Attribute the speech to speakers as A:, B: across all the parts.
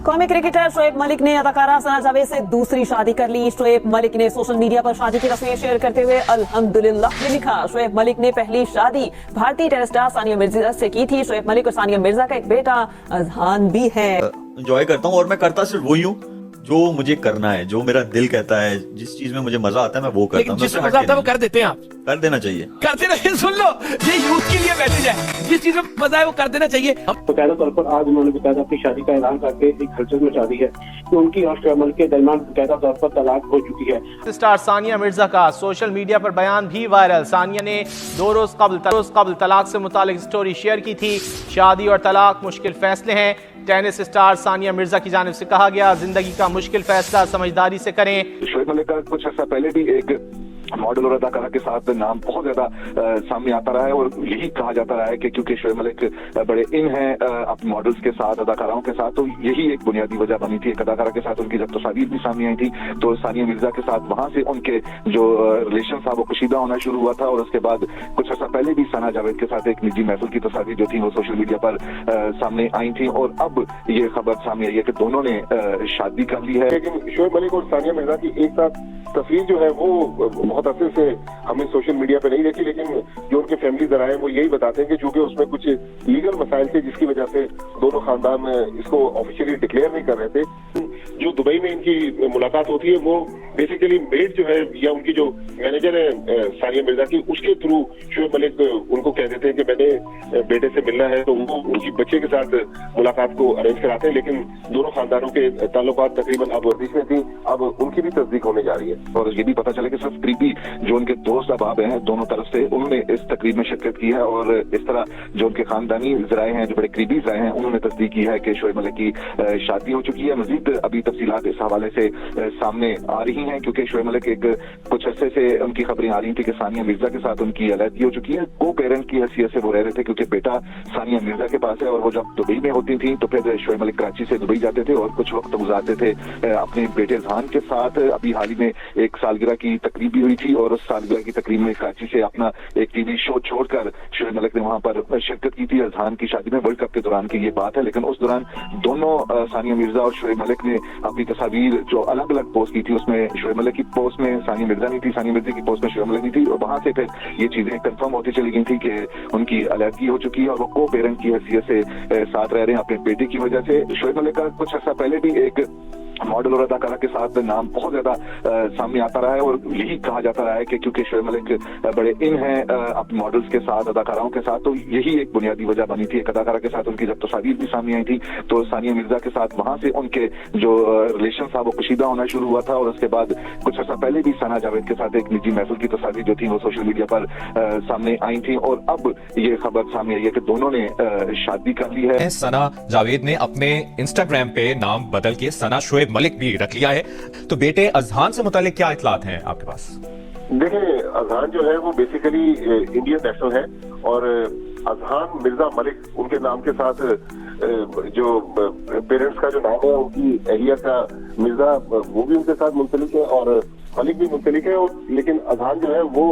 A: कौमी क्रिकेटर शोएब मलिक ने अदाकारा सना जावेद से दूसरी शादी कर ली। शोएब मलिक ने सोशल मीडिया पर शादी की तस्वीर शेयर करते हुए अल्हम्दुलिल्लाह में लिखा। शोएब मलिक ने पहली शादी भारतीय टेनिस स्टार सानिया मिर्जा से की थी। शोएब मलिक और सानिया मिर्जा का एक बेटा अजहान भी है।
B: एंजॉय करता हूँ और मैं करता सिर्फ वही हूँ जो मुझे करना है, जो मेरा दिल कहता है, जिस चीज में मुझे मजा आता है मैं वो करता हूँ।
C: जिसमें मजा आता है वो कर देते हैं आप?
B: कर देना चाहिए।
C: करते रहिए। सुन लो, ये यूथ के लिए मैसेज है, जिस चीज में मजा है वो कर देना चाहिए।
D: बकायदा तौर पर आज उन्होंने बकायदा अपनी शादी का ऐलान करके एक हलचल मचा दी है कि उनकी और शोएब मलिक के दरमियान बकायदा तौर पर तलाक हो चुकी है।
E: स्टार सानिया मिर्जा का सोशल मीडिया पर बयान भी वायरल। सानिया ने 2 रोज कबल तलाक से मुतालिक स्टोरी शेयर की थी। शादी और तलाक मुश्किल फैसले हैं। टेनिस स्टार सानिया मिर्जा की जानिब से कहा गया, जिंदगी का मुश्किल फैसला समझदारी से करें।
F: शोएब मलिक का कुछ अर्सा पहले भी एक मॉडल और अदाकारा के साथ नाम बहुत ज्यादा सामने आता रहा है और यही कहा जाता रहा है कि क्योंकि शोएब मलिक बड़े इन हैं अपने मॉडल्स के साथ, अदाकाराओं के साथ, तो यही एक बुनियादी वजह बनी थी। एक अदाकारा के साथ उनकी जब तस्वीर भी सामने आई थी तो सानिया मिर्जा के साथ वहां से उनके जो रिलेशन था वो कशीदा होना शुरू हुआ था। और उसके बाद कुछ अर्सा पहले भी सना जावेद के साथ एक निजी महफिल की तस्वीर जो थी वो सोशल मीडिया पर सामने आई थी और अब ये खबर सामने आई है कि दोनों ने शादी कर ली है।
D: लेकिन शोएब मलिक और सानिया मिर्जा की एक साथ तस्वीर जो है वो बहुत अरसे से हमें सोशल मीडिया पे नहीं देखी, लेकिन जो उनके फैमिली जराए वो यही बताते हैं कि चूंकि उसमें कुछ लीगल मसाइल थे जिसकी वजह से दोनों खानदान इसको ऑफिशियली डिक्लेयर नहीं कर रहे थे। जो दुबई में इनकी मुलाकात होती है वो बेसिकली मेड जो है या उनकी जो मैनेजर है सानिया मिर्जा की, उसके थ्रू शोएब मलिक उनको कह देते हैं कि मैंने बेटे से मिलना है, तो वो उनकी बच्चे के साथ मुलाकात को अरेंज कराते हैं। लेकिन दोनों खानदानों के ताल्लुकात तकरीबन अब वर्जिश में थी, अब उनकी भी तस्दीक होने जा रही है।
F: और ये भी पता चला कि सब करीबी जो उनके दोस्त अहबाब हैं दोनों तरफ से, उन्होंने इस तकरीब में शिरकत की है और इस तरह जो उनके खानदानी जराए हैं, जो बड़े करीबी जराए हैं, उन्होंने तस्दीक की है कि शोएब मलिक की शादी हो चुकी है। मजीद अभी तफसीलात इस हवाले से सामने आ रही हैं क्योंकि शोएब मलिक एक कुछ अरसे से उनकी खबरें आ रही थी कि सानिया मिर्जा के साथ उनकी अलहदगी हो चुकी है। को पेरेंट की हैसियत से वो रह रहे थे क्योंकि बेटा सानिया मिर्जा के पास है और वो जब दुबई में होती थी तो फिर शोएब मलिक कराची से दुबई जाते थे और कुछ वक्त गुजारते थे अपने बेटे अजहान के साथ। अभी हाल ही में एक सालगिरह की तकरीब भी हुई थी और उस सालगिरह की तकरीब में कराची से अपना एक टीवी शो छोड़कर शोएब मलिक ने वहां पर शिरकत की थी अजहान की शादी में। वर्ल्ड कप के दौरान की ये बात है, लेकिन उस दौरान दोनों सानिया मिर्जा और शोएब मलिक ने अपनी तस्वीर जो अलग अलग पोस्ट की थी उसमें शोएब मलिक की पोस्ट में सानिया मिर्जा नहीं थी, सानिया मिर्जा की पोस्ट में शोएब मलिक नहीं थी। और वहां से फिर ये चीजें कंफर्म होती चली गई थी कि उनकी अलहदगी हो चुकी है और वो को पेरेंट की हैसियत से साथ रह रहे हैं अपने बेटे की वजह से। शोएब मलिक का कुछ अर्सा पहले भी एक मॉडल और अदाकारा के साथ नाम बहुत ज्यादा सामने आता रहा है और यही कहा जाता रहा है कि क्योंकि शोएब मलिक बड़े इन हैं अपने मॉडल्स के साथ, अदाकाराओं के साथ, तो यही एक बुनियादी वजह बनी थी। एक अदाकारा के साथ उनकी जब तस्वीर भी सामने आई थी तो सानिया मिर्जा के साथ वहां से उनके जो रिलेशन था वो कशीदा होना शुरू हुआ था। और उसके बाद कुछ अर्सा पहले भी सना जावेद के साथ एक निजी महफिल की तस्वीर जो थी वो सोशल मीडिया पर सामने आई थी और अब ये खबर सामने आई है कि दोनों ने शादी कर ली है।
G: सना जावेद ने अपने इंस्टाग्राम पे नाम बदल के सना शोएब मलिक भी रख लिया है। तो बेटे अजहान से मुतालिक क्या इतलात हैं आपके पास?
D: देखिए, अजहान जो है वो बेसिकली इंडियन नेशनल है और अजहान मिर्जा मलिक उनके नाम के साथ जो पेरेंट्स का जो नाम है उनकी अहलिया का मिर्जा वो भी उनके साथ मुंसलिक है और मलिक भी मुंसलिक है। और लेकिन अजहान जो है वो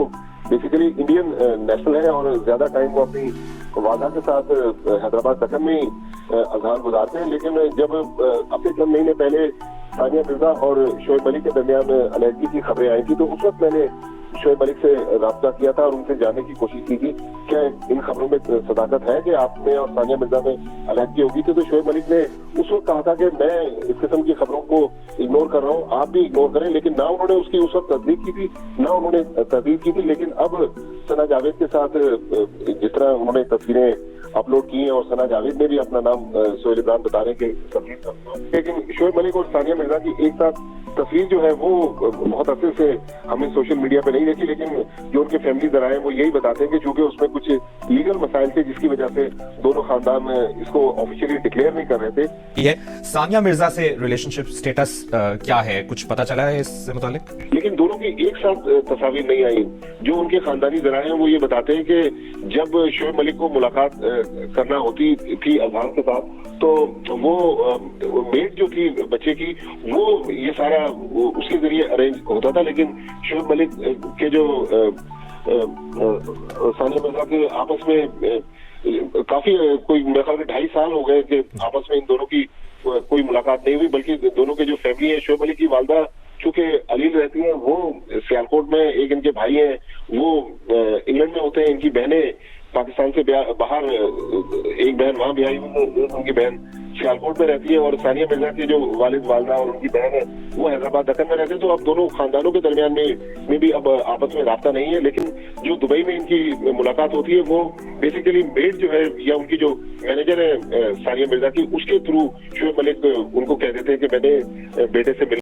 D: बेसिकली इंडियन नेशनल है और ज्यादा टाइम वो अपनी वादा के साथ हैदराबाद दक्कन में ही अजहान गुजारते हैं। लेकिन जब अब से चंद महीने पहले सानिया मिर्जा और शोएब मलिक के दरमियान अलहदगी की खबरें आई थी तो उस वक्त मैंने शोएब मलिक से राब्ता किया था और उनसे जानने की कोशिश की थी क्या इन खबरों में सदाकत है कि आप में और सानिया मिर्जा में अलहदगी होगी थी। तो शोएब मलिक ने उस वक्त कहा था कि मैं इस किस्म की खबरों को इग्नोर कर रहा हूँ, आप भी इग्नोर करें। लेकिन ना उन्होंने उसकी उस वक्त तस्दीक की थी ना उन्होंने तस्दीक की थी। लेकिन अब सना जावेद के साथ जिस तरह उन्होंने तस्वीरें अपलोड की है और सना जावेद ने भी अपना नाम सोहेल इमरान बता रहे हैं कि लेकिन शोएब मलिक और सानिया मिर्जा की एक साथ तस्वीर जो है वो बहुत अरसे से हमें सोशल मीडिया पे नहीं देखी, लेकिन जो उनके फैमिली जराए वो यही बताते हैं कि चूंकि उसमें कुछ लीगल मसाइल थे जिसकी वजह से दोनों खानदान इसको ऑफिशियली डिक्लेयर नहीं कर रहे थे।
G: ये सानिया मिर्जा से रिलेशनशिप स्टेटस क्या है, कुछ पता चला है इससे मुतालिक?
D: लेकिन दोनों की एक साथ तस्वीर नहीं आई। जो उनके खानदानी जराए हैं वो ये बताते हैं कि जब शोएब मलिक को मुलाकात करना होती थी अजहान के साथ तो वो मेड जो थी बच्चे की वो ये सारा उसके जरिए अरेंज होता था। लेकिन शोएब मलिक के जो सानिया मिर्जा के आपस में काफी कोई मेरे ख्याल से 2.5 साल हो गए कि आपस में इन दोनों की कोई मुलाकात नहीं हुई, बल्कि दोनों के जो फैमिली है, शोएब मलिक की वालदा चूंकि अलील रहती हैं, वो सियालकोट में, एक इनके भाई हैं वो इंग्लैंड में होते हैं, इनकी बहनें पाकिस्तान से बाहर, एक बहन वहां भी आई हुई है, उनकी बहन सियालकोट में रहती है, और सानिया मिर्जा के जो वालिद वालदा और उनकी बहन है वो हैदराबाद दक्कन में रहते हैं। तो अब दोनों खानदानों के दरमियान में भी अब आपस में राब्ता नहीं है, लेकिन जो दुबई में इनकी मुलाकात होती है वो बेसिकली मेड जो है या उनकी जो मैनेजर है सानिया मिर्जा की, उसके थ्रू शोएब मलिक उनको कह देते हैं कि मैंने बेटे से